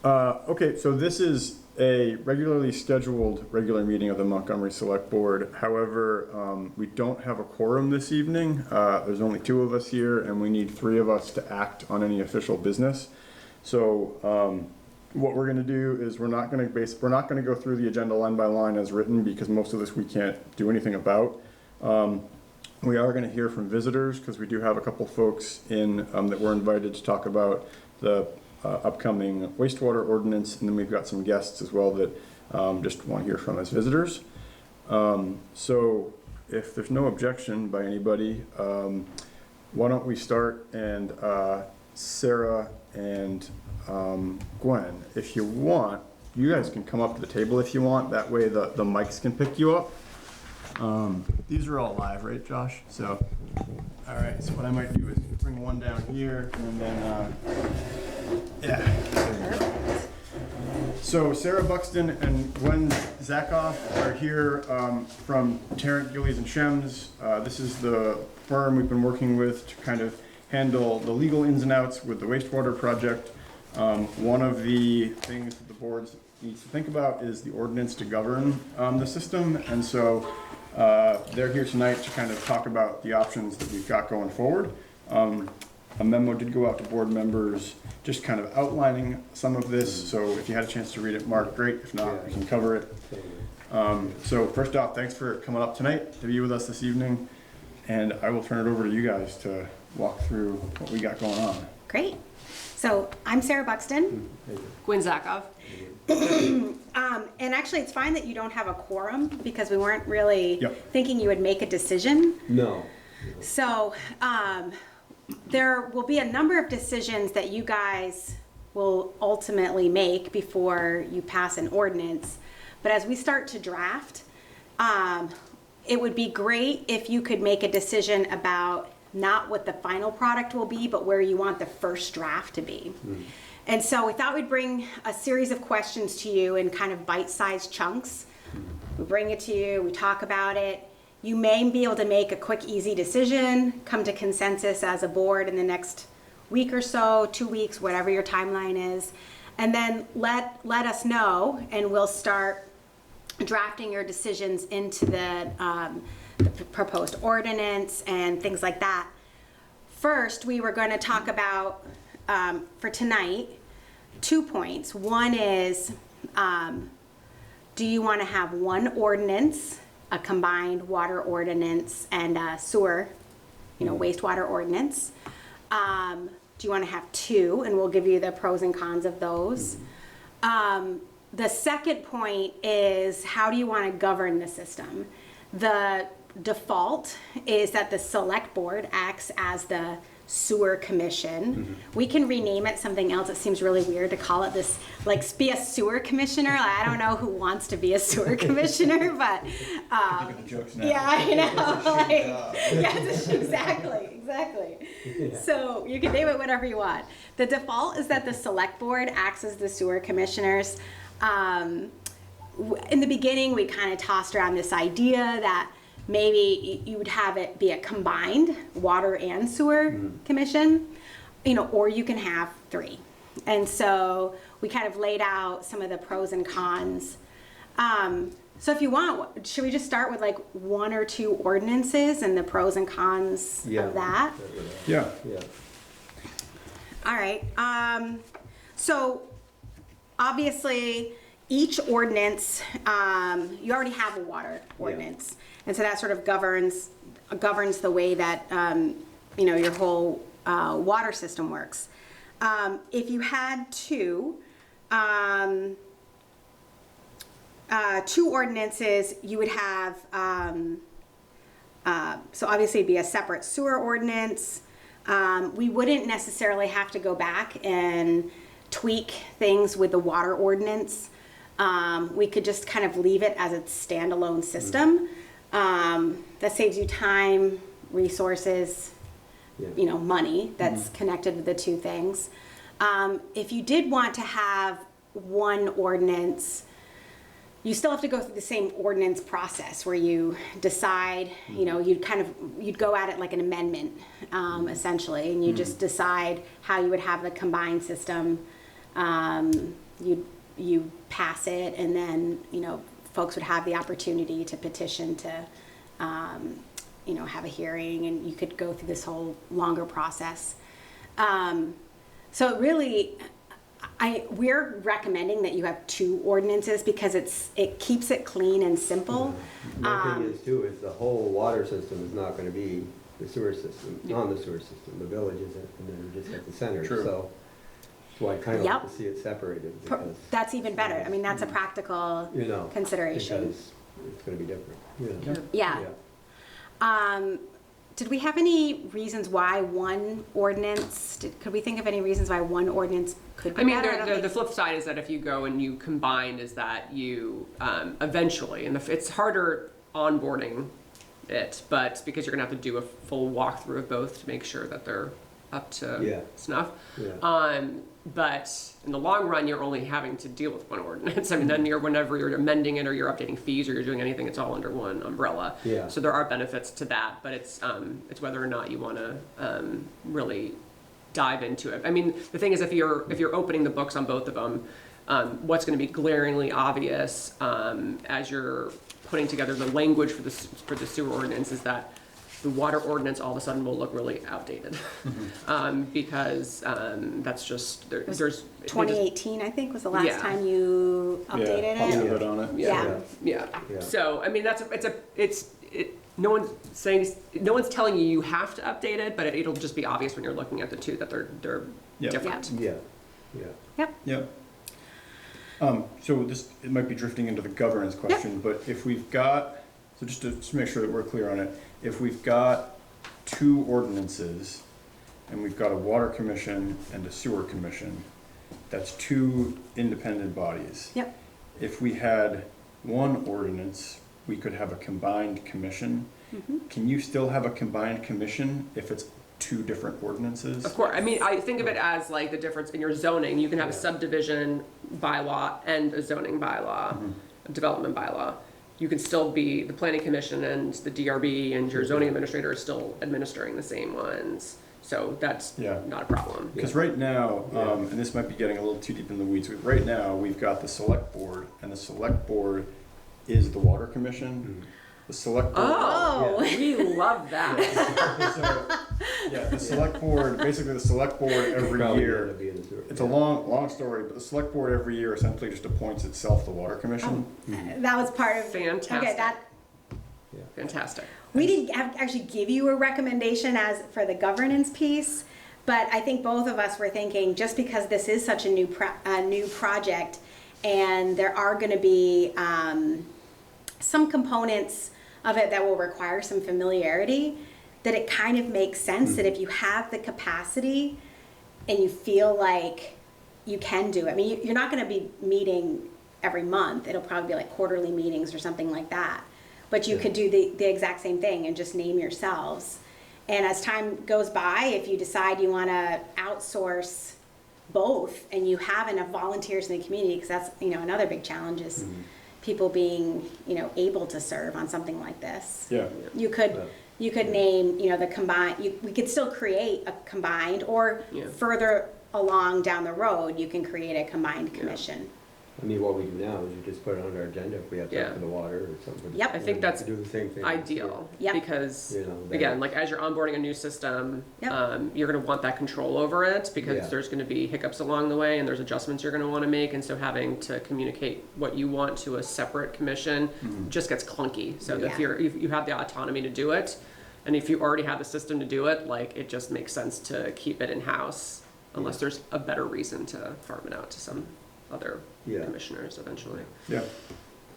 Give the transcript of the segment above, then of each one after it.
Okay, so this is a regularly scheduled regular meeting of the Montgomery Selectboard. However, we don't have a quorum this evening. There's only 2 of us here, and we need 3 of us to act on any official business. So what we're going to do is we're not going to go through the agenda line by line as written, because most of this we can't do anything about. We are going to hear from visitors, because we do have a couple folks in that were invited to talk about the upcoming wastewater ordinance, and then we've got some guests as well that just want to hear from as visitors. So if there's no objection by anybody, why don't we start, and Sarah and Gwen, if you want, you guys can come up to the table if you want, that way the mics can pick you up. These are all live, right, Josh? So, all right, so what I might do is bring one down here, and then, yeah, there you go. So Sarah Buxton and Gwen Zakoff are here from Tarrant, Gillies and Shems. This is the firm we've been working with to kind of handle the legal ins and outs with the wastewater project. One of the things that the board needs to think about is the ordinance to govern the system, and so they're here tonight to kind of talk about the options that we've got going forward. A memo did go out to board members just kind of outlining some of this, so if you had a chance to read it, Mark, great. If not, we can cover it. So first off, thanks for coming up tonight to be with us this evening, and I will turn it over to you guys to walk through what we got going on. Great. So I'm Sarah Buxton. Gwen Zakoff. And actually it's fine that you don't have a quorum, because we weren't really thinking you would make a decision. No. So there will be a number of decisions that you guys will ultimately make before you pass an ordinance. But as we start to draft, it would be great if you could make a decision about not what the final product will be, but where you want the first draft to be. And so we thought we'd bring a series of questions to you in kind of bite-sized chunks. We bring it to you, we talk about it. You may be able to make a quick, easy decision, come to consensus as a board in the next week or so, 2 weeks, whatever your timeline is. And then let us know, and we'll start drafting your decisions into the proposed ordinance and things like that. First, we were going to talk about, for tonight, 2 points. One is, do you want to have one ordinance, a combined water ordinance and a sewer, wastewater ordinance? Do you want to have 2? And we'll give you the pros and cons of those. The second point is, how do you want to govern the system? The default is that the select board acts as the sewer commission. We can rename it something else. It seems really weird to call it this, like, be a sewer commissioner. I don't know who wants to be a sewer commissioner, but Think of the jokes now. yeah, I know. Exactly. Yeah. So you can name it whatever you want. The default is that the select board acts as the sewer commissioners. In the beginning, we kind of tossed around this idea that maybe you would have it be a combined water and sewer commission, or you can have 3. And so we kind of laid out some of the pros and cons. So if you want, should we just start with like 1 or 2 ordinances and the pros and cons of that? Yeah. All right. So obviously each ordinance, you already have a water ordinance. And so that sort of governs the way that, your whole water system works. If you had 2 ordinances, you would have, so obviously it'd be a separate sewer ordinance. We wouldn't necessarily have to go back and tweak things with the water ordinance. We could just kind of leave it as a standalone system. That saves you time, resources, money that's connected with the 2 things. If you did want to have one ordinance, you still have to go through the same ordinance process where you decide, you'd go at it like an amendment, essentially, and you just decide how you would have the combined system you pass it, and then, folks would have the opportunity to petition to, have a hearing, and you could go through this whole longer process. So really, we're recommending that you have 2 ordinances because it keeps it clean and simple. My thing is too, is the whole water system is not gonna be the sewer system, on the sewer system. The village isn't, and then just at the center, True. so. So I kind of Yep. like to see it separated because, That's even better. I mean, that's a practical consideration. because it's gonna be different, Yeah. Did we have any reasons why one ordinance, could we think of any reasons why one ordinance could be I mean, better? I don't the think- flip side is that if you go and you combine, is that you eventually, and it's harder onboarding it, but because you're gonna have to do a full walkthrough of both to make sure that they're up to snuff. Yeah. But in the long run, you're only having to deal with one ordinance. I mean, then whenever you're amending it or you're updating fees or you're doing anything, it's all under one umbrella. Yeah. So there are benefits to that, but it's whether or not you want to really dive into it. I mean, the thing is, if you're opening the books on both of them, what's going to be glaringly obvious as you're putting together the language for the sewer ordinance is that the water ordinance all of a sudden will look really outdated. Because that's just, there's. 2018, I think, was the last Yeah. time you updated Yeah, pumped a it. bit on it. Yeah. Yeah. Yeah. So, I mean, no one's telling you have to update it, but it'll just be obvious when you're looking at the two that they're Yeah. different. Yeah, yeah. Yep. Yep. So it might be drifting into the governance question, but if we've got, so just to make sure that we're clear on it, if we've got 2 ordinances and we've got a water commission and a sewer commission, that's 2 independent bodies. Yep. If we had 1 ordinance, we could have a combined commission. Can you still have a combined commission if it's 2 different ordinances? Of course, I mean, I think of it as like the difference in your zoning. You can have a subdivision bylaw and a zoning bylaw, a development bylaw. You can still be, the planning commission and the DRB and your zoning administrator are still administering the same ones. So that's not a problem. Because right now, and this might be getting a little too deep in the weeds, right now, we've got the select board, and the select board is the water commission. The select board. Oh. We love that. So, the select board, basically the select board every Probably year, gonna be in the sewer. it's a long story, but the select board every year essentially just appoints itself the water commission. That was part of. Fantastic. Okay, Fantastic. we didn't actually give you a recommendation as for the governance piece, but I think both of us were thinking, just because this is such a new project, and there are going to be some components of it that will require some familiarity, that it kind of makes sense that if you have the capacity and you feel like you can do it. I mean, you're not going to be meeting every month. It'll probably be like quarterly meetings or something like that. But you could do the exact same thing and just name yourselves. And as time goes by, if you decide you want to outsource both and you have enough volunteers in the community, because that's, another big challenge is people being, able to serve on something like this. Yeah. You could name, the combined, we could still create a combined, or further along down the road, you can create a combined commission. I mean, what we do now is you just put it on our agenda if we have to for the water or something. Yep. I think that's do the same thing. ideal. Yep. Because, then- again, like as you're onboarding a new system, Yep. you're going to want that control over it because Yeah. there's going to be hiccups along the way and there's adjustments you're going to want to make. And so having to communicate what you want to a separate commission just gets clunky. So that if you have the autonomy to do it, and if you already have the system to do it, like it just makes sense to keep it in-house unless there's a better reason to farm it out to some other commissioners eventually. Yeah.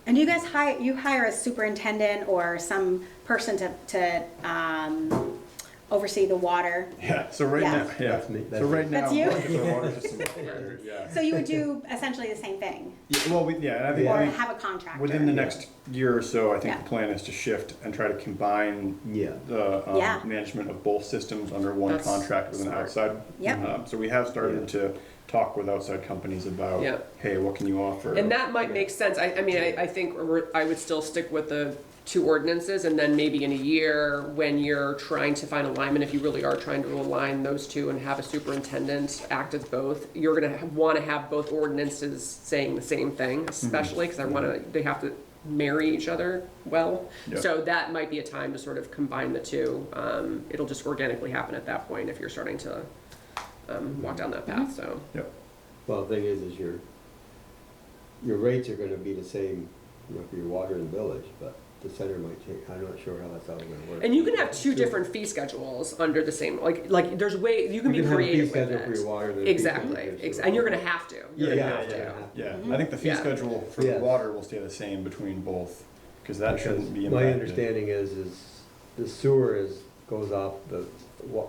And do you guys hire a superintendent or some person to oversee the water? Yeah. So right Yeah. now, That's me. So right now, That's you? look at the water system up there, yeah. So you would do essentially the same thing, Well, and I think, or have a contractor? within the next year or so, I think Yeah. the plan is to shift and try to combine the Yeah. management of both systems under one That's contract with an smart. outside. Yep. So we have started to talk with outside companies about, Yeah. hey, what can you offer? And that might make sense. I mean, I think I would still stick with the 2 ordinances, and then maybe in a year when you're trying to find alignment, if you really are trying to align those 2 and have a superintendent act as both, you're gonna want to have both ordinances saying the same thing, especially because they have to marry each other well. Yeah. So that might be a time to sort of combine the 2. It'll just organically happen at that point if you're starting to walk down that path, so. Yep. Well, the thing is your rates are gonna be the same, for your water in the village, but the center might change. I'm not sure how that's all gonna work. And you can have 2 different fee schedules under the same, like there's way, you can be creative with have a fee schedule for your it. water. and a fee Exactly, schedule for your sewer. and you're gonna have to. You're Yeah, gonna yeah, have to. Yeah, I think the fee Yeah. schedule for the Yes. water will stay the same between both, because that shouldn't be My impacted. understanding is the sewer goes off the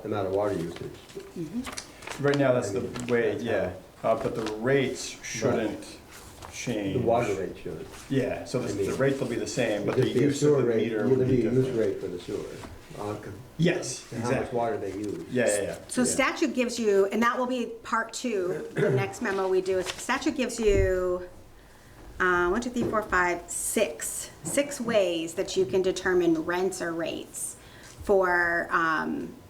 amount of water usage. Right now, that's the way, That's yeah, but the rates shouldn't change. The water rate should. Yeah, so I the mean, rates will be the same, but It'd the just be a use of sewer the rate, meter it'd will be be a use different. rate for the sewer. Yes, And how much exactly. water they use. Yeah. So statute gives you, and that will be part 2, the next memo we do, is statute gives you 1, 2, 3, 4, 5, 6 ways that you can determine rents or rates for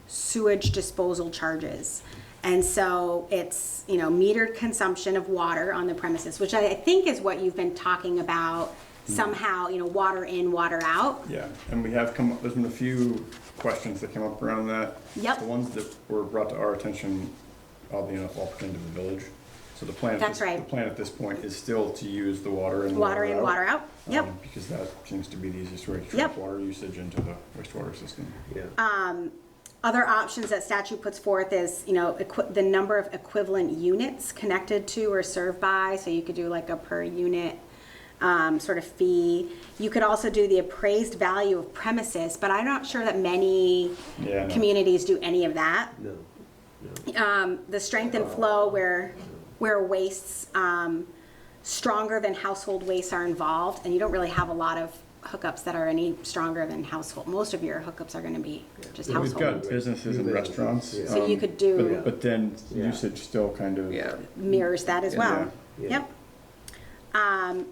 sewage disposal charges. And so it's, metered consumption of water on the premises, which I think is what you've been talking about somehow, water in, water out. Yeah, and we have there's been a few questions that came up around that. Yep. The ones that were brought to our attention, oddly enough, all pertain to the village. So the plan, That's right. The plan at this point is still to use the water in, Water in, water out. Yep. Because that seems to be the easiest way to Yep. direct water usage into the wastewater system. Yeah. Other options that statute puts forth is, the number of equivalent units connected to or served by, so you could do like a per unit sort of fee. You could also do the appraised value of premises, but I'm not sure that many Yeah, no. communities do any of that. No. The strength and flow where wastes stronger than household wastes are involved, and you don't really have a lot of hookups that are any stronger than household. Most of your hookups are going to be just We've household. got businesses and restaurants. Yeah. So you could do- But then Yeah. usage still kind of. Yeah. Mirrors that as well. Yeah. Yep.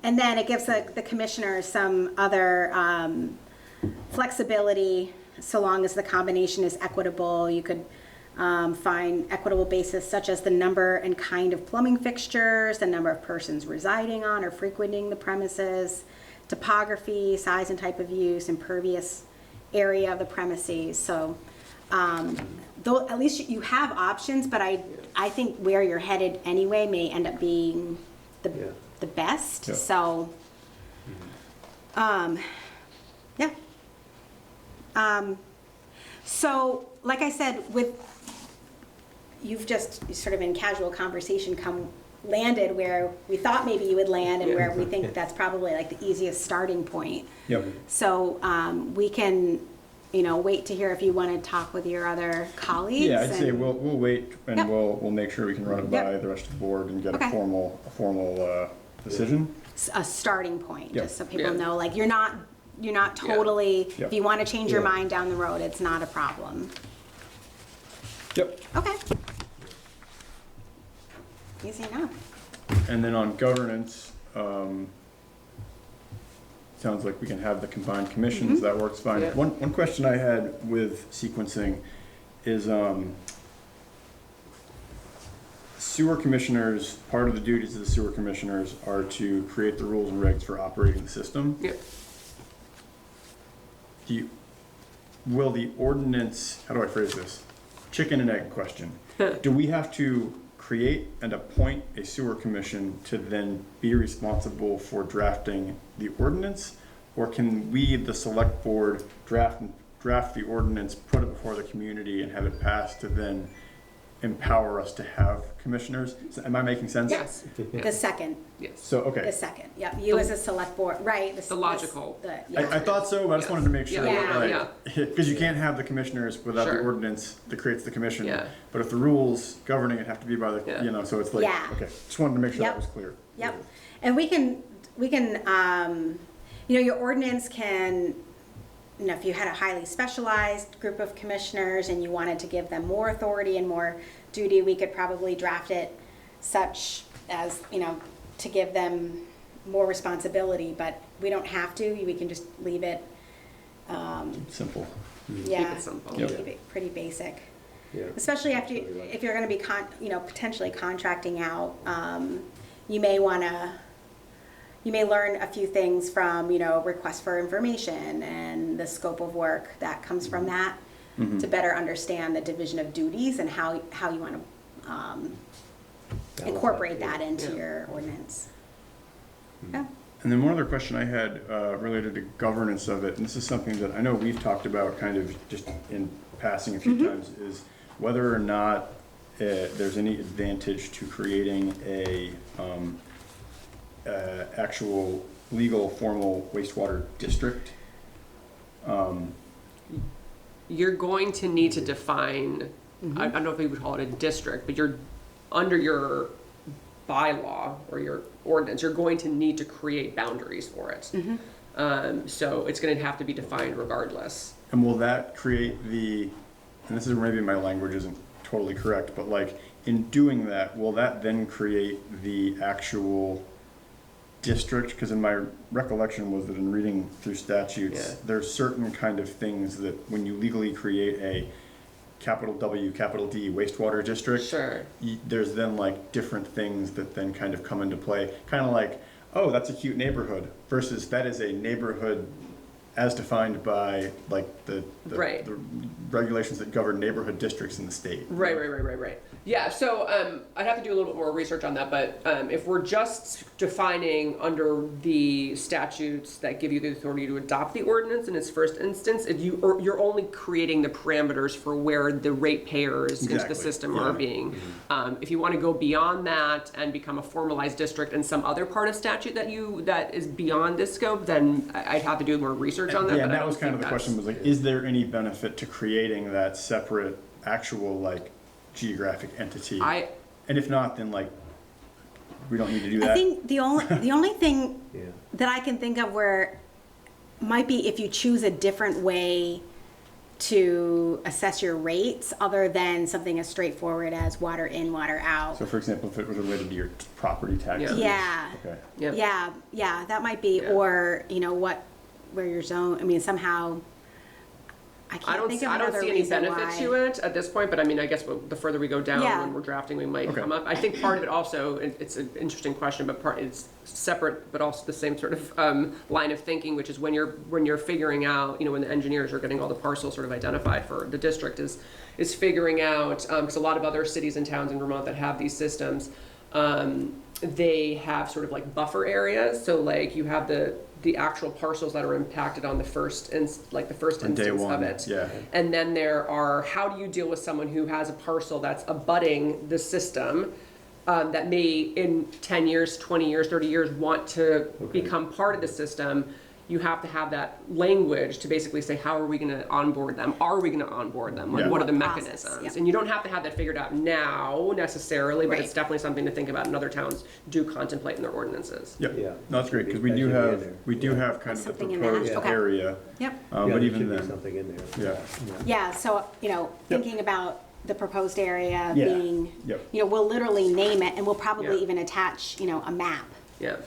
And then it gives the commissioners some other flexibility, so long as the combination is equitable. You could find equitable basis such as the number and kind of plumbing fixtures, the number of persons residing on or frequenting the premises, topography, size and type of use, impervious area of the premises. So though at least you have options, but I think where you're headed anyway may end up being the best. Yeah. So yeah. So like I said, you've just sort of in casual conversation landed where we thought maybe you would land, and where we think that's probably like the easiest starting point. Yep. So we can, wait to hear if you want to talk with your other colleagues. Yeah, I'd say and- we'll wait and Yep. we'll make sure we can run it Yep. by the rest of the board and get a Okay. formal decision. a starting point, Yep. just so people Yeah. know, like you're not totally. Yep. If you want to change your Yeah. mind down the road, it's not a problem. Yep. Okay. Easy enough. And then on governance, sounds like we can have the combined commissions, that works fine. Yeah. One question I had with sequencing is, sewer commissioners, part of the duties of the sewer commissioners are to create the rules and regs for operating the system. Yeah. Will the ordinance, how do I phrase this? Chicken and egg question. Do we have to create and appoint a sewer commission to then be responsible for drafting the ordinance? Or can we, the select board, draft the ordinance, put it before the community and have it passed to then empower us to have commissioners? Am I making sense? Yes. The second, Yes. So, okay. the second, yeah, you as a select board, right? The logical. I thought so, but I just wanted to make sure. Yeah. Because you can't have the commissioners without the Sure. ordinance that creates the commission. Yeah. But if the rules governing it have to be by the, Yeah. so it's like, Yeah. okay, just wanted to make sure Yep. that was clear. Yep, and we can, your ordinance can, if you had a highly specialized group of commissioners and you wanted to give them more authority and more duty, we could probably draft it such as, to give them more responsibility, but we don't have to. We can just leave it, Simple. yeah, it simple. keep it pretty basic. Yeah. Especially if you're going to be potentially contracting out, you may learn a few things from, requests for information and the scope of work that comes from that to better understand the division of duties and how you want to incorporate that into your ordinance. Yeah. And then one other question I had related to governance of it, and this is something that I know we've talked about kind of just in passing a few times, is whether or not there's any advantage to creating a actual legal formal wastewater district. You're going to need to define, I don't know if we would call it a district, but you're, under your bylaw or your ordinance, you're going to need to create boundaries for it. So it's going to have to be defined regardless. And will that create and this is maybe my language isn't totally correct, but like in doing that, will that then create the actual district? Because in my recollection was that in reading through statutes, there's certain kind of things that when you legally create a capital W, capital D wastewater district, Sure. There's then like different things that then kind of come into play. Kind of like, oh, that's a cute neighborhood versus that is a neighborhood as defined by like the regulations that govern neighborhood districts in the state. Right. Yeah, so I'd have to do a little bit more research on that, but if we're just defining under the statutes that give you the authority to adopt the ordinance in its first instance, you're only creating the parameters for where the ratepayers into the Exactly. system are being. If you want to go beyond that and become a formalized district in some other part of statute that is beyond this scope, then I'd have to do more research on that. Yeah, but and I that don't was kind of think the question was like, is there any benefit to creating that separate actual like geographic entity? And if not, then like we don't need to do that. I think the only thing Yeah. that I can think of where might be if you choose a different way to assess your rates other than something as straightforward as water in, water out. So for example, if it was related to your property taxes. Yeah. Okay. Yep. Yeah, that might be, Yeah. or, where your zone, sommehow, I can't think of I don't another see any reason benefit why. to it at this point, but I guess the further we go down Yeah. when we're drafting, we might Okay. come up. I think part of it also, it's an interesting question, but it's separate, but also the same sort of line of thinking, which is when you're figuring out, when the engineers are getting all the parcels sort of identified for the district, is figuring out, because a lot of other cities and towns in Vermont that have these systems, they have sort of like buffer areas. So like you have the actual parcels that are impacted on the first On day instance one, of it. yeah. And then there are, how do you deal with someone who has a parcel that's abutting the system that may in 10 years, 20 years, 30 years want to become part of the system? You have to have that language to basically say, how are we going to onboard them? Are we going to onboard them? Like, Yeah. what are the Process, mechanisms? yeah. And you don't have to have that figured out now necessarily, but Right. it's definitely something to think about, and other towns do contemplate in their ordinances. Yep. Yeah. No, that's great because we That do should be in have there. kind of the Something in that, proposed okay. area. Yep. But there even should be then, something in there. yeah. Yeah, so, thinking about the proposed area Yeah. being, Yep. we'll literally name it and we'll probably Yeah. even attach, a map Yeah.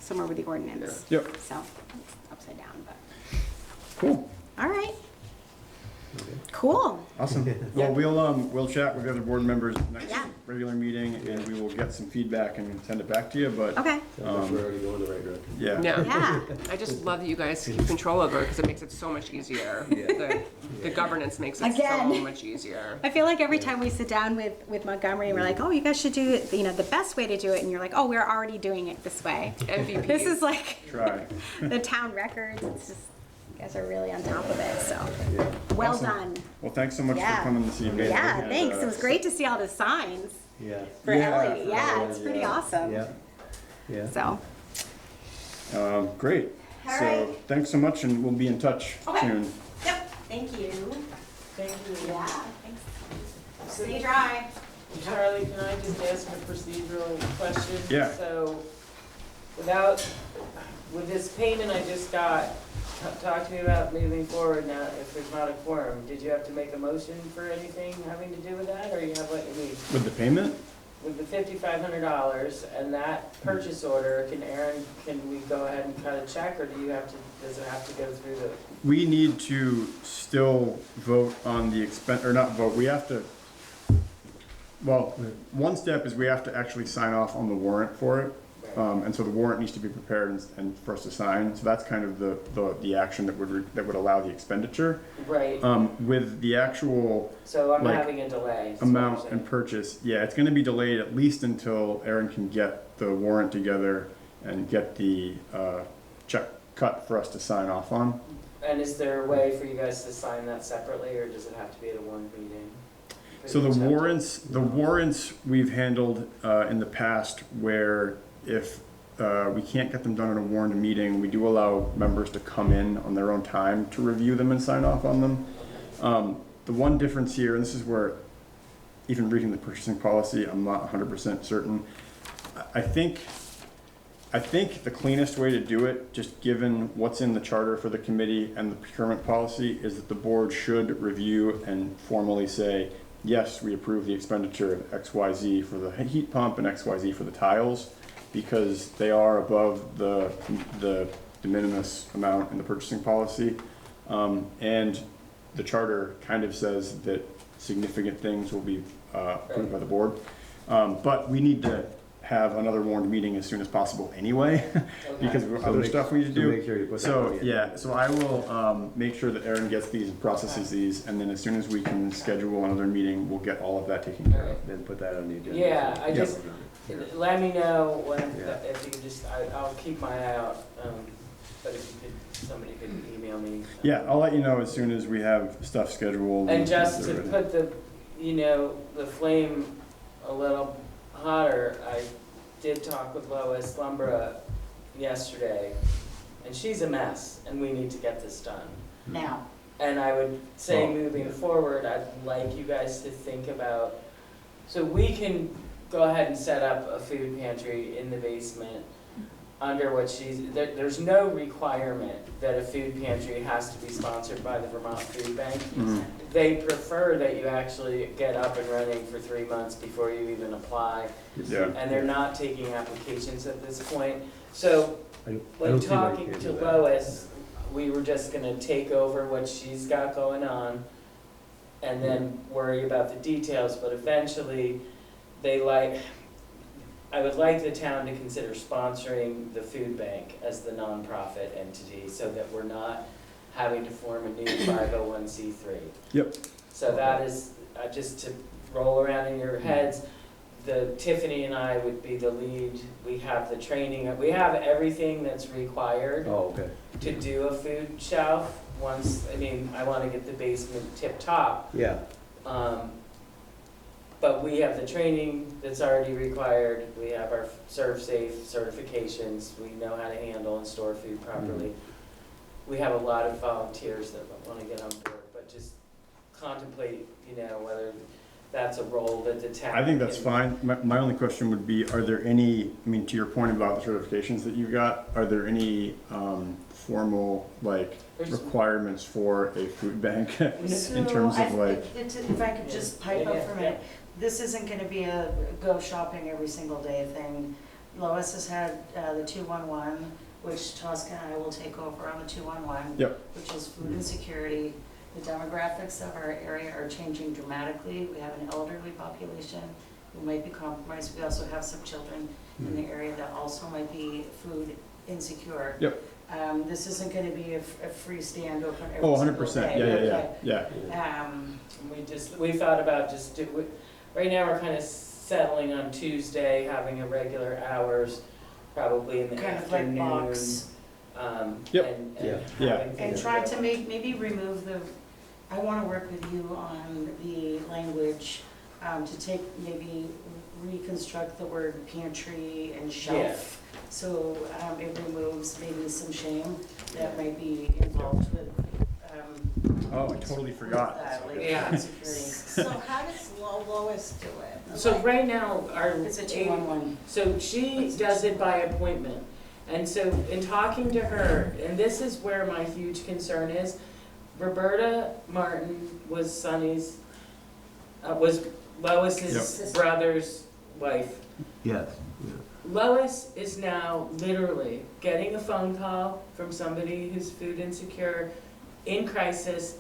somewhere with the ordinance. Yep. So, it's upside down, but, Cool. all right. Cool. Awesome. Well, we'll chat with the other board members next Yeah. regular meeting, and we will get some feedback and send it back to you. But Okay. So we're already going the right direction. yeah. Yeah. Yeah. I just love that you guys keep control over it because it makes it so much easier. The governance makes it so Again. much easier. I feel like every time we sit down with Montgomery, we're like, oh, you guys should do it, the best way to do it. And you're like, oh, we're already doing it this way. MVP. This is like Try. the town records. It's just, you guys are really on top of it. So, well Awesome. done. Well, thanks so much Yeah. for coming this evening. Yeah, And, thanks. It was great to see all the signs Yeah. for Yeah, Ellie. for Yeah, Ellie, it's pretty yeah. awesome. Yeah. Yeah. So, Great. All So right. thanks so much, and we'll be in touch Okay. soon. yep. Thank you. Thank you. Yeah. Thanks. Stay dry. Charlie, can I just ask a procedural question? Yeah. So, with this payment I just got, talk to me about moving forward now, if there's not a quorum. Did you have to make a motion for anything having to do with that, or you have what you need? With the payment? With the $5,500 and that purchase order, can we go ahead and cut a check, or does it have to go through the? We need to still vote on the or not vote, we have to, well, one step is we have to actually sign off on the warrant for it. And so the warrant needs to be prepared and for us to sign, so that's kind of the action that would allow the expenditure. Right, With the actual so I'm like, having a delay. is what amount you're and saying. purchase, yeah, it's gonna be delayed at least until Aaron can get the warrant together and get the, check cut for us to sign off on. And is there a way for you guys to sign that separately, or does it have to be at a one meeting? So the warrants we've handled, in the past where if, we can't get them done in a warned meeting, we do allow members to come in on their own time to review them and sign off on them. The one difference here, and this is where, even reading the purchasing policy, I'm not 100% certain. I think the cleanest way to do it, just given what's in the charter for the committee and the procurement policy, is that the board should review and formally say, yes, we approve the expenditure of XYZ for the heat pump and XYZ for the tiles, because they are above the de minimis amount in the purchasing policy. And the charter kind of says that significant things will be approved by the board. But we need to have another warned meeting as soon as possible anyway, because we have other stuff we need to do. Make sure you put that So, on the yeah, agenda. so I will make sure that Aaron gets these and processes these, and then as soon as we can schedule another meeting, we'll get all of that taken care of. Then put that on the agenda. Yeah, I Yeah. just, let me know when, Yeah. if you just, I'll keep my eye out, but if you could, somebody could email me. Yeah, I'll let you know as soon as we have stuff scheduled. And just to they're ready. put the flame a little hotter, I did talk with Lois Lumbra yesterday, and she's a mess, and we need to get this done. Now, And I would say, Well, moving forward, I'd like you guys to think about, so we can go ahead and set up a food pantry in the basement under what there's no requirement that a food pantry has to be sponsored by the Vermont Food Bank. Mhm. They prefer that you actually get up and running for 3 months before you even apply, Yeah. and they're not taking applications at this point. So I don't when see why you talking can't to do that. Lois, we were just gonna take over what she's got going on and then worry about the details, but eventually, I would like the town to consider sponsoring the food bank as the nonprofit entity, so that we're not having to form a new 501c3. Yep. So that is, just to roll around in your heads, Tiffany and I would be the lead, we have the training, we have everything that's required Oh, okay. to do a food shelf. I wanna get the basement tip-top, Yeah, but we have the training that's already required, we have our Serve Safe certifications, we know how to handle and store food properly. We have a lot of volunteers that wanna get on board, but just contemplate, whether that's a role that the town. I think that's can- fine. My only question would be, are there any, to your point about the certifications that you got, are there any formal, There's- requirements for a food bank in so terms of if I could just pipe Yeah, up for a yeah. minute, this isn't gonna be a go shopping every single day thing. Lois has had the 211, which Tosca and I will take over on the 211. Yep. Which is food insecurity. The demographics of our area are changing dramatically. We have an elderly population who might be compromised. We also have some children in the area that also might be food insecure. Yep. This isn't gonna be a free stand open every Oh, single 100%, day. yeah. We thought about right now we're kind of settling on Tuesday, having a regular hours, probably in the Kind of like afternoon. box. Yep. And Yeah. Yeah. having And things try to available. maybe remove I wanna work with you on the language, to take, maybe reconstruct the word pantry and shelf. So, it removes maybe some shame that might be involved with, Oh, I totally forgot. with that, like, Yeah. food security. So how does Lois do it? So right now, It's a 211. so she does it by appointment. And so in talking to her, and this is where my huge concern is, Roberta Martin was Sonny's, was Lois's Yep. brother's wife. Yes. Lois is now literally getting a phone call from somebody who's food insecure, in crisis.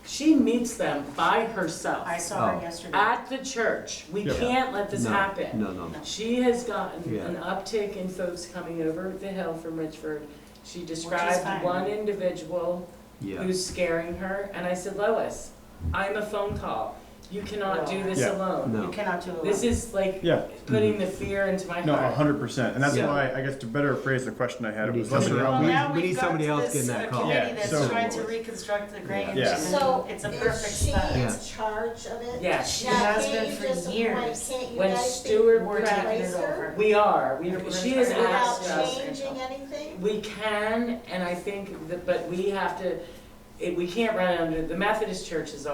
She meets them by herself I saw her Oh. yesterday. at the church. We Yeah. can't let this No, happen. No. She has gotten Yeah. an uptick in folks coming over the hill from Richford. She described fine. one individual Yeah. who's scaring her, and I said, Lois, I'm a phone call. You cannot do this Yeah. alone. No. You cannot do it alone. This is like Yeah. putting the fear into my No, heart. 100%. And that's Yeah. why, I guess to better phrase the question I had, it We was need less somebody around. else. Now we need we've got somebody else this, getting that call. committee Yeah, that's so- trying to reconstruct the Grange. Yeah. and So it's a is perfect she spot. in Yeah. charge of it? Yeah. She Now, has can't been you for just appoint- years. Can't you When guys Stuart We're taking replace it her over. We are. She has Without asked without us. changing anything? We can, and I think that, but we have to, we can't run under, the Methodist Church has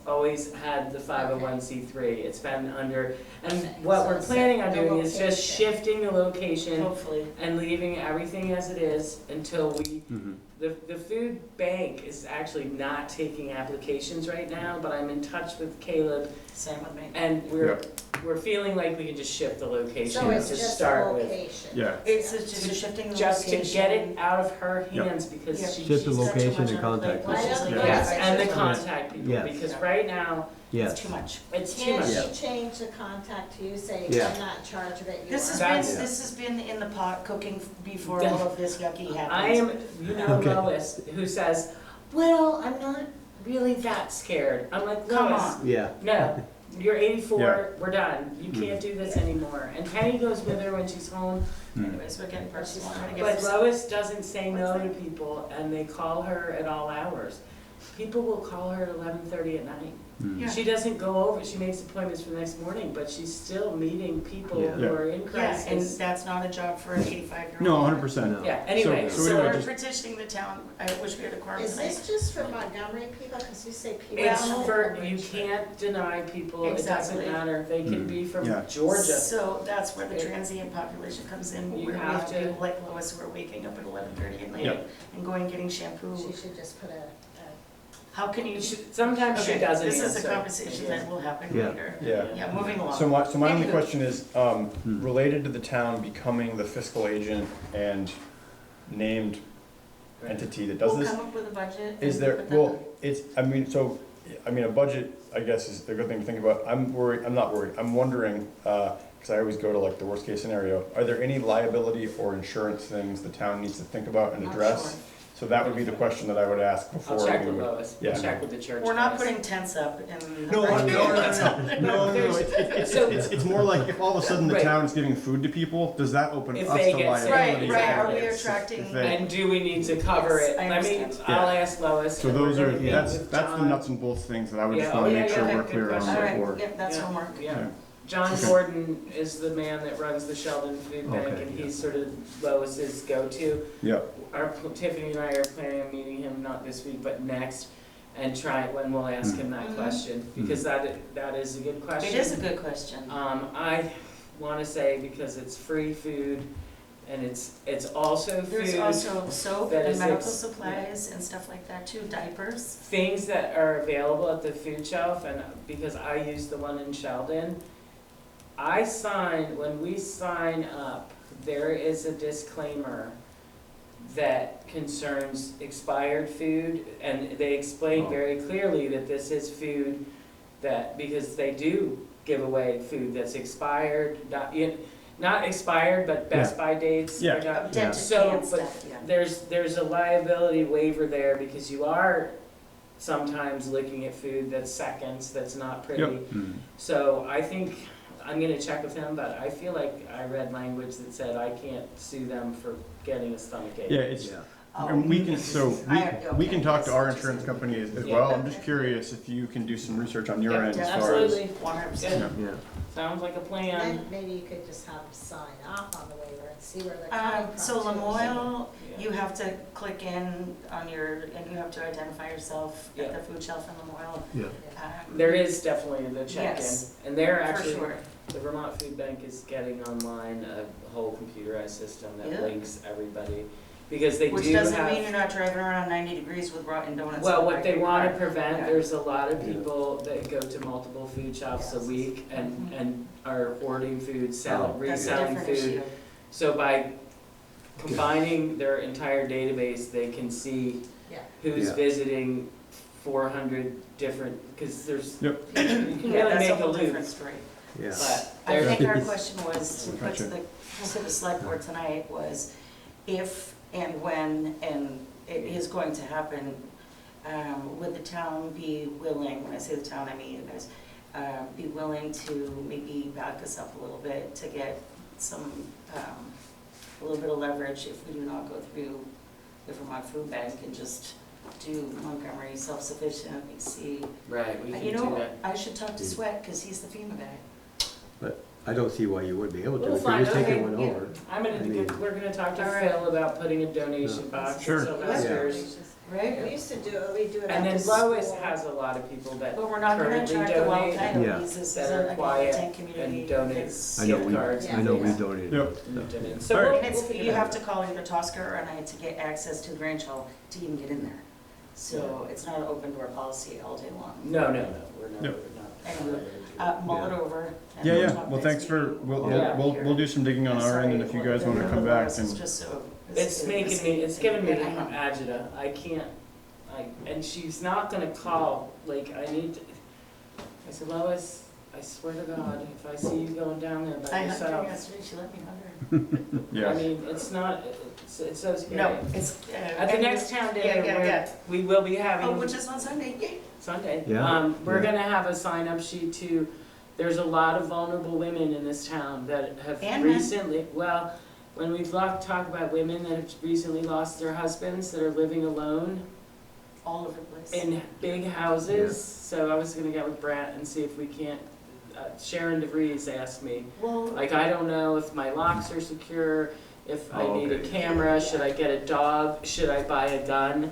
always had the 501c3. It's been under, and what So we're it's planning on the doing is just location. shifting the location Hopefully. and leaving everything as it is until we, Mhm. the food bank is actually not taking applications right now, but I'm in touch with Caleb, Same with me. and we're feeling like we can just shift the location So to it's just a start with. location? Yeah. It's just a shifting the Just to location. get it out of her Yep. hands because Yeah. she. Shift the She's got too location much and on her plate. contact Why us. don't Yeah. you Yes, guys and the just- contact people, Yes. because right now, Yes. It's too much. it's too Can't much. she change the contact to you, say, Yeah. I'm not in charge of it, you This has are? been, That's- this has been in the pot cooking before all of this yucky happened. I am, you know, Okay. Lois, who says, well, I'm not really that scared. I'm like, Come Lois, on. Yeah. no, you're 84, Yeah. we're done. You can't do this anymore. And Penny goes with her when she's home, Anyways, we're getting personal. I'm gonna get but this- Lois doesn't say no to people, and they call her at all hours. People will call her at 11:30 at night. Mm. Yeah. She doesn't go over, she makes appointments for the next morning, but she's still meeting people Yeah. who Yeah. are in Yeah, and crisis. that's not a job for an 85-year-old. No, 100%. No. Yeah, anyway, So So anyway, we're just- petitioning the town, I wish we had a quorum Is tonight. this just for Montgomery people, because you say people? it's Well- for, you can't deny people, it doesn't Exactly. matter, they can be from Yeah. Georgia. So that's where the transient population comes in, You where we have have to- people like Lois who are waking up at 11:30 at night Yep. and going getting shampoo. She should just put a, How can you? Sometimes she Okay, doesn't this is a answer. conversation that will happen Yeah. later. Yeah. Yeah, moving along. So my only Anywho. question is, related to the town becoming the fiscal agent and named entity that does We'll this, come up with a budget. is and there, put that well, on. it's, I mean, so, I mean, a budget, I guess, is a good thing to think about. I'm worried, I'm not worried, I'm wondering, because I always go to like the worst case scenario, are there any liability or insurance things the town needs to think about and Not address? sure. So that would be the question that I would ask before I'll check we with would. Lois, Yeah. check with the church. We're not guys. putting tents up in. No, no, There's- it's more like if all of a sudden the Right. town is giving food to people, does that open If us they to get sick. liability? Right, are we If attracting? they- And do we need to cover Yes, it? I Let me, understand. I'll ask Lois. So and those we're are, gonna meet that's with the John. nuts and bolts things that I would just Yeah, wanna oh, make yeah, sure yeah, we're good clear on question. All right, before. yep, that's Yeah. homework. Yeah. Yeah. John Okay. Gordon is the man that runs the Sheldon Food Bank, Okay, and yeah. he's sort of Lois's go-to. Yeah, Tiffany and I are planning on meeting him, not this week, but next, and try, when we'll ask him that Mhm. question, because that is a good question. It is a good question. I wanna say, because it's free food, and it's also There's food, also soap that and is medical ex- supplies and stuff like that too, diapers. things that are available at the food shelf, and because I use the one in Sheldon, when we sign up, there is a disclaimer that concerns expired food, and they explain Oh. very clearly that this is food that, because they do give away food that's expired, not expired, but Best By dates. Yeah. are not- Of dented So, canned but stuff, yeah. there's a liability waiver there, because you are sometimes looking at food that's seconds, that's not pretty. Yep. Mm. So I think, I'm gonna check with him, but I feel like I read language that said I can't sue them for getting a stomachache. yeah, it's, Yeah. and we can, so we can talk to our Okay. insurance company as Yeah. well. I'm just curious if you can do some research on your Yeah, end as far as. absolutely. 100%. Yeah. Yeah. Sounds like a then plan. maybe you could just have them sign off on the waiver and see where they're coming from. So too. Lamoille, Yeah. you have to click in on and you have to identify yourself at Yeah. the food shelf in Lamoille. Yeah. Um, There is definitely the check-in, Yes, and they're For actually, sure. The Vermont Food Bank is getting online a whole computerized system that Yeah. links everybody, because they Which do doesn't mean you're have. not driving around 90 degrees with rotten donuts. Well, in the what they back of your wanna car. prevent, Yeah. there's a lot of people that go to multiple food shops a Yes. week and, Mhm. and are hoarding food, selling, That's a reselling different food. issue. So by combining their entire database, they can see Yeah. who's Yeah. visiting 400 different, because there's, Yep. you can Yeah, really that's a make a whole loop, different story. Yeah. but I there's, think our question was, to put Gotcha. to the select board tonight was if and when, and it is going to happen, would the town be willing, when I say the town, I mean you guys, be willing to maybe back us up a little bit to get some, a little bit of leverage if we do not go through the Vermont Food Bank and just do Montgomery self-sufficient, we see. right, we can You do know, that. I should talk to Sweat, because he's the FEMA guy. But I don't see why you would be able to, We'll if you're find- just taking okay, one yeah. over. I'm gonna, I mean- we're gonna talk to All right. Phil about putting a donation Yeah. box Sure. at Sylvester's. Right? We used to do it, we do it And after then school. Lois has a lot of people that But we're not gonna currently attract the wild donate kind Yeah. of diseases that in are the quiet tent community. and donate because- I know gift we, cards. I know we Yeah. donated. Yep. stuff. So All right. we'll, And it's, we'll figure you it have out. to call either Tosca or I to get access to the Grange Hall to even get in there. So it's not an open door policy all day long. No, we're not, Yep. we're not. Anyway, mull it over. and Yeah, we'll yeah, talk well, next thanks week. for, we'll, Yeah. we'll do some digging on our end, and if you guys wanna come back It's and, just so. It's making me, it's giving me I know. agita, I can't, and she's not gonna call, like, I need to, I said, Lois, I swear to God, if I see you going down there by I hugged her yourself, yesterday, she let me hug her. I yeah. mean, it's not, it's so scary. No, it's. At the next town dinner, Yeah. we will be Oh, having, which is on Sunday, yay. Sunday, Yeah, we're yeah. gonna have a sign-up sheet too. There's a lot of vulnerable women in this town that have And men. recently, well, when we talk about women that have recently lost their husbands, that are living alone All over the place. in big houses, so I was gonna get with Brett and see if we can't, Sharon DeVries asked me, Well, like, I don't know if my locks are secure, if I Oh, need a okay. camera, should I get a dog, should I buy a gun?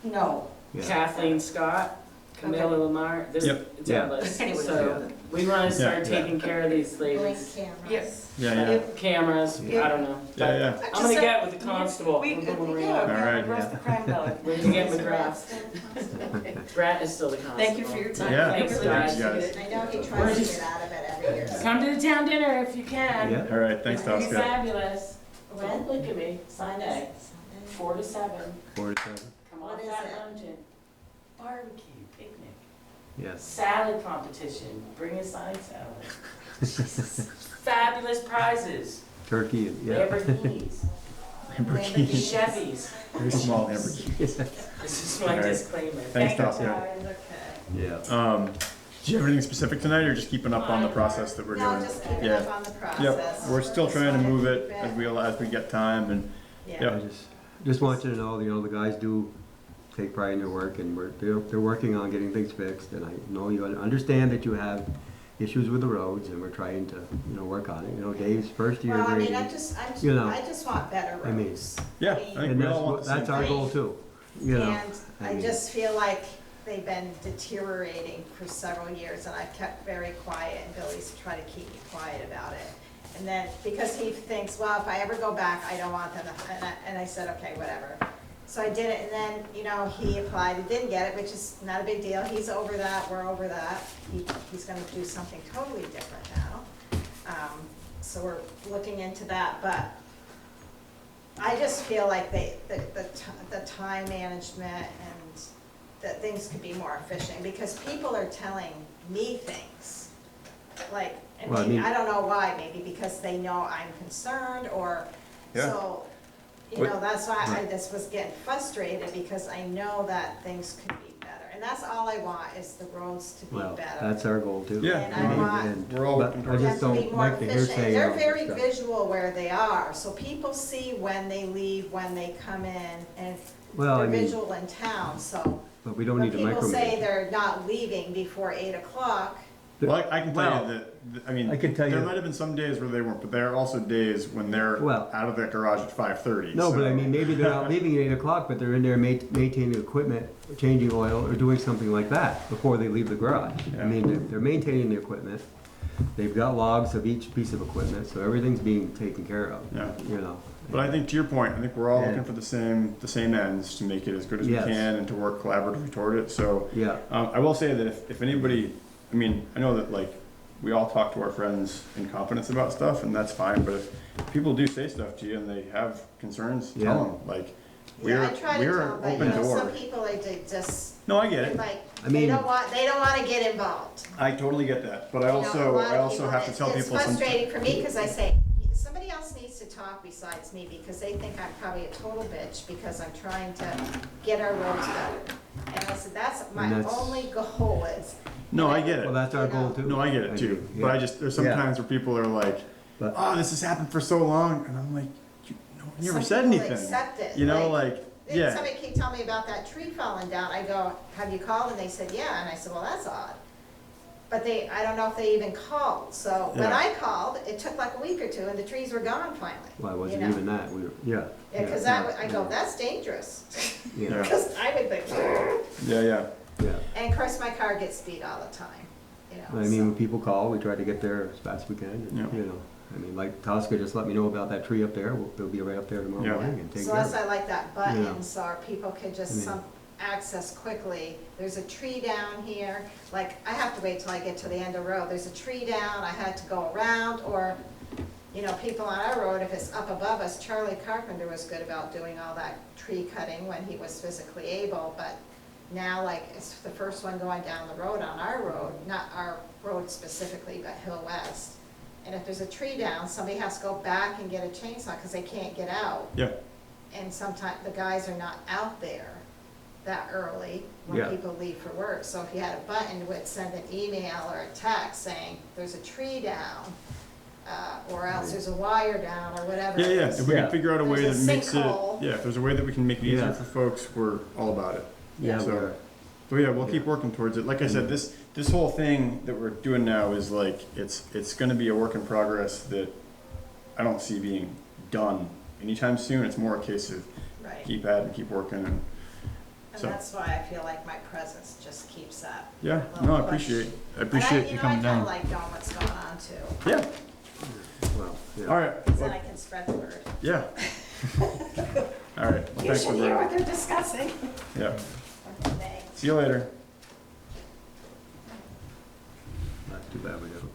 no. Yeah. Kathleen Scott, Camilla Okay. Lamar, there's, Yep. it's Yeah. our list, Anyway. so we wanna start Yeah. taking care of these Blink ladies. cameras. Yeah, yeah, Cameras, Yeah. I don't know. yeah, yeah. I'm gonna get with the constable. We, We're going yeah, around. All right, across yeah. the crime dog. We're gonna get McGrath. Brett is still the constable. Thank you for your time. Yeah, Thanks, Really guys. appreciate it. I know he tries to get out of it every year. so. Come to the town dinner if you can. Yeah. All right, thanks, It's gonna be Tosca. fabulous. When? Don't look at me, Sunday, Sunday. 4 to 7. 4 to 7. Come What on is that it? luncheon. Barbecue, picnic, Yes. salad competition, bring a side salad. Fabulous prizes, Turkey and, yeah. Lamborghinis, Lamborghini, Chevys. very small Lamborghini. This is my All right. disclaimer. Thanks, Thank you, Tasha. guys. Okay. Yeah. Do you have anything specific tonight, or just keeping up on the process that we're doing? No, just keeping Yeah. up on the process. Yep, we're still trying to move it as Yeah. we get time, and, Yeah. I just want you to know, the guys do take pride in their work, and they're working on getting things fixed, and I know you understand that you have issues with the roads, and we're trying to, work on it. Dave's first year Well, I mean, grading. I know. just want better I mean, roads. yeah, I think And we all want the same that's our thing. goal too, I And I mean- just feel like they've been deteriorating for several years, and I've kept very quiet, and Billy's tried to keep me quiet about it. And then, because he thinks, well, if I ever go back, I don't want them to, and I said, okay, whatever. So I did it, and then, he applied, he didn't get it, which is not a big deal, he's over that, we're over that. He's gonna do something totally different now. So we're looking into that, but I just feel like the time management and that things could be more efficient, because people are telling me things, like, and Well, I maybe, mean- I don't know why, maybe because they know I'm concerned, or, Yeah. so, that's why I just was getting frustrated, because I know that things could be better, and that's all I want, is the roads to be Well, better. that's our goal too. Yeah, And I want- We're all But working I towards just Them to be don't more like the efficient. hearsay. They're of very stuff. visual where they are, so people see when they leave, when they come in, and Well, I they're mean, visual in town, so. but we don't When need to people say micromanage. they're not leaving before 8 o'clock, Well, I can tell Well, you that, I mean, I can tell there you- might have been some days where they weren't, but there are also days when they're Well- out of that garage at 5:30. No, but so- I mean, maybe they're not leaving at 8 o'clock, but they're in there maintaining equipment, changing oil, or doing something like that before they leave the garage. Yeah. I mean, they're maintaining the equipment. they've got logs of each piece of equipment, so everything's being taken care of, Yeah. you know. But I think to your point, I think we're all Yeah. looking for the same ends to make it as good as Yes. we can and to work collaboratively toward it. So Yeah, I will say that if anybody, I mean, I know that like we all talk to our friends in confidence about stuff, and that's fine. But if people do say stuff to you and they have concerns, Yeah. tell them. Like Yeah, I try to we're tell them, but you open know, some door. people, they just, No, I get it. like, I mean- they don't want to get involved. I totally get that. But I You know, a also lot of also have to tell it's people sometimes. frustrating for me, because I say, somebody else needs to talk besides me, because they think I'm probably a total bitch, because I'm trying to get our roads better. And I said, that's my And that's- only goal is. No, I get well, it. that's our You goal know. too. No, I get it too. Yeah. But I just there's some Yeah. times where people are like, But- "Oh, this has happened for so long," and I'm like, "No one ever Some said people anything." accept it, You know, like, like yeah. Somebody keep telling me about that tree falling down. I go, have you called? And they said, yeah. And I said, well, that's odd. But I don't know if they even called. So when Yeah. I called, it took like a week or two, and the trees were gone finally. Well, it you wasn't know? even that, we were, yeah. Yeah, because I go, that's dangerous. Yeah, Yeah. Because I would think, Yeah. yeah. and of course, my car gets beat all the time, you know. I mean, when so. people call, we try to get there as fast as we can, and, Yeah. you know. I mean, like Tosca just let me know about that tree up there, they'll be right up there tomorrow Yeah. morning and take So care of that's it. why I like that button, Yeah. so our people could just I mean- some access quickly. There's a tree down here, like, I have to wait till I get to the end of the road. There's a tree down, I had to go around, or, you know, people on our road, if it's up above us, Charlie Carpenter was good about doing all that tree cutting when he was physically able, but now, like, it's the first one going down the road on our road, not our road specifically, but Hill West. And if there's a tree down, somebody has to go back and get a chainsaw, because they can't get out. Yeah. And sometimes the guys are not out there that early when Yeah. people leave for work. So if you had a button, it would send an email or a text saying, there's a tree down, or else there's a wire down, or whatever. Yeah. it Yeah. is. If we Yeah. can figure out a way There's that a makes it, sinkhole. yeah. If there's a way that we can make it easier Yeah. for folks, we're all about it. Yeah, So- we're, But yeah, we'll keep working towards it. Like I said, this whole thing that we're doing now is like it's going to be a work in progress that I don't see being done anytime soon. It's more a case of Right. keep at it, keep working, and And so- that's why I feel like my presence just keeps that. yeah. little No, I push. appreciate But I you coming kinda down. like knowing what's going on too, Yeah. well, yeah. All right. because then Well, I can spread the word. yeah. All right. Well, You thanks should for hear what that. they're discussing. Yeah. Thanks. See you later. That's too bad we got a